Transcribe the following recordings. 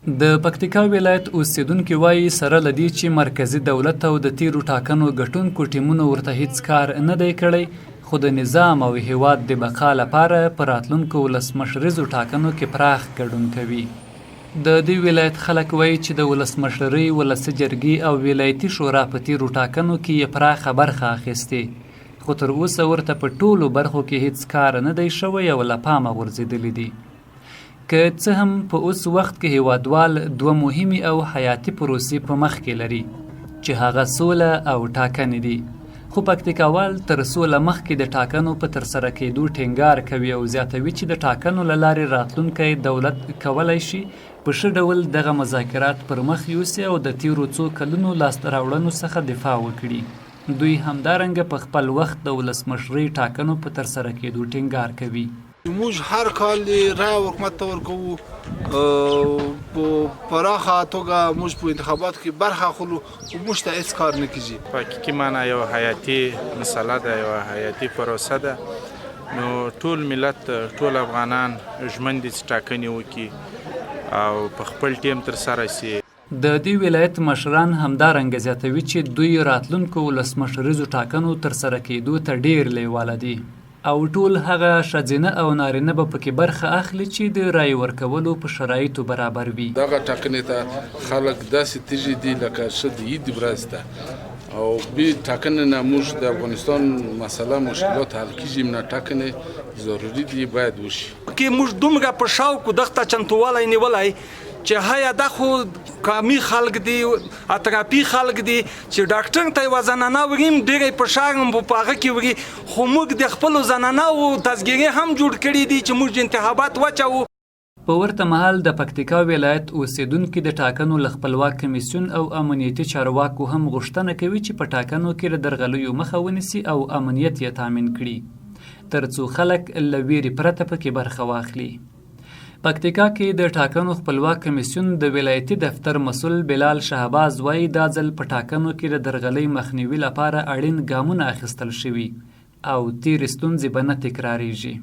د پکتیکا ولایت اوسیدونکي وایي سره له دې چې مرکزي دولت او د تیرو ټاکنو ګټونکو ټیمونو ورته هیڅ کار نه دی کړی، خو د نظام او هیواد د بقا لپاره په راتلونکو ولسمشریزو ټاکنو کې پراخ ګډون کوي. د دې ولایت خلک وایي چې د ولسمشرۍ، ولسي جرګې او ولایتي شورا په تیرو ټاکنو کې یې پراخه برخه اخیستې، خو تر اوسه ورته په ټولو برخو کې هیڅ کار نه دی شوی او له پامه غورځېدلی دی. که څه هم په اوس وخت کې هیوادوال دوه مهمې او حیاتي پروسې په مخ کې لري چې هغه سوله او ټاکنې دي، خو پکتیکاوال تر سوله مخکې د ټاکنو په ترسره کېدو ټینګار کوي او زیاتوي چې د ټاکنو له لارې راتلونکی دولت کولی شي په ښه ډول دغه مذاکرات پر مخ یوسي او د تیرو څو کلونو لاسته راوړنو څخه دفاع وکړي. دوی همدارنګه په خپل وخت د ولسمشرۍ ټاکنو په ترسره کېدو ټینګار کوي. موږ هر کال رای حکومت ته ورکوو، په پراخه توګه موږ په انتخاباتو کې برخه اخلو، خو موږ ته هېڅ کار نه کېږي. په حقیقي معنا یو حیاتي مسله ده، یو حیاتي پروسه ده. نو ټول ملت، ټول افغانان ژمن دي چې ټاکنې وکړي او په خپل ټیم ترسره شي. د دې ولایت مشران همدارنګه زیاتوي چې دوی راتلونکو ولسمشریزو ټاکنو ترسره کېدو ته ډیر لیواله دي او ټول هغه ښځینه او نارینه به پکې برخه اخلي چې د رای ورکولو په شرایطو برابر وي. دغه ټاکنې ته خلک داسې تیږي دي لکه ښه د عید ورځ ده او بې ټاکنې نه موږ د افغانستان مسله مشکلات حل کېږي، نه ټاکنې ضروري دي، باید وشي. کې موږ دومره په شوق دغه چمتووالی نیولی چې هیا دا خو کامي خلک دي، اطرافي خلک دي چې ډاکټر ته یوه زنانه وریم ډېری فشار هم په هغه کې وري، خو موږ د خپلو زنانهو تذکیرې هم جوړ کړي دي چې موږ انتخابات وچوو. په ورته مهال د پکتیکا ولایت اوسیدونکي د ټاکنو له خپلواک کمیسیون او امنیتي چارواکو هم غوښتنه کوي چې په ټاکنو کې د درغلیو مخه ونیسي او امنیت یې تامین کړي ترڅو خلک له ویرې پرته پکې برخه واخلي. پکتیکا کې د ټاکنو خپلواک کمیسیون د ولایتي دفتر مسؤل بلال شهباز وایي دا ځل په ټاکنو کې د درغلۍ مخنیوي لپاره اړین ګامونه اخیستل شوي او تیرې ستونزې به نه تکراریږي.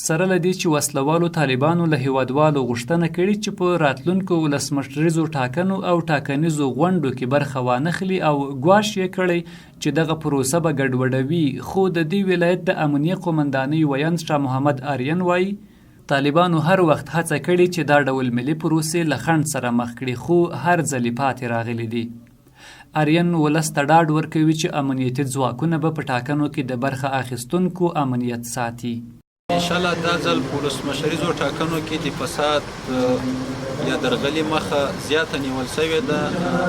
سره له دې چې وسلوالو طالبانو له هیوادوالو غوښتنه کړې چې په راتلونکو ولسمشریزو ټاکنو او ټاکنیزو غونډو کې برخه وانخلي او ګواښ یې کړی چې دغه پروسه به ګډوډوي، خو د دې ولایت د امنیه قومندانۍ ویاند شاه محمد آریان وایي طالبانو هر وخت هڅه کړې چې دا ډول ملي پروسې له خنډ سره مخ کړي، خو هر ځلې پاتې راغلي دي. آریان ولس ته ډاډ ورکوي چې امنیتي ځواکونه به په ټاکنو کې د برخه اخیستونکو امنیت ساتي. انشاءالله دا ځل په ولسمشریزو ټاکنو کې د فساد یا درغلي مخه زیاته نیول سوې ده.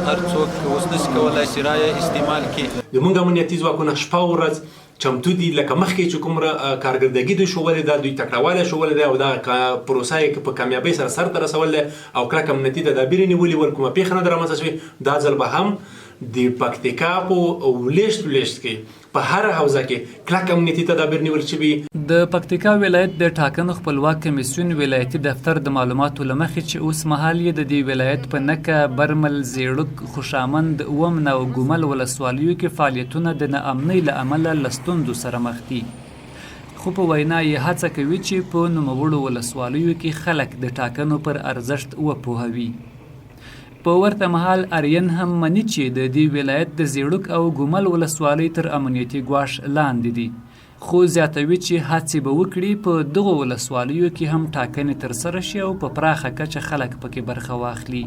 هر څوک اوس نشي کولی چې رایه استعمال کړي. زموږ امنیتي ځواکونه شپه ورځ چمتو دي، لکه مخکې چې کوم کارګردګي دوی ښوولې ده، دوی تکړهوالی ښوولې ده او دغه پروسه یې په کامیابۍ سره سرته رسول دی او کلک امنیتي تدابیر یې نیولي ول، کومه پېښه نه ده رامنځته شوې. دا ځل به هم د پکتیکا په ولیشت کې په هر حوزه کې کلک امنیتي تدابیر نیول شوي. د پکتیکا ولایت د ټاکنو خپلواک کمیسیون ولایتي دفتر د معلوماتو له مخې چې اوس مهال یې د دې ولایت په نکه، برمل، زیړک، خوشامند، ومن او ګومل ولسوالیو کې فعالیتونه د ناامنۍ له امله له ستونزو سره مخ دي، خو په وینا یې هڅه کوي چې په نوموړو ولسوالیو کې خلک د ټاکنو پر ارزښت وپوهوي. په ورته مهال آریان هم مني چې د دې ولایت د زیړک او ګومل ولسوالۍ تر امنیتي ګواښ لاندې دي، خو زیاتوي چې هڅې به وکړي په دغو ولسوالیو کې هم ټاکنې ترسره شي او په پراخه کچه خلک پکې برخه واخلي.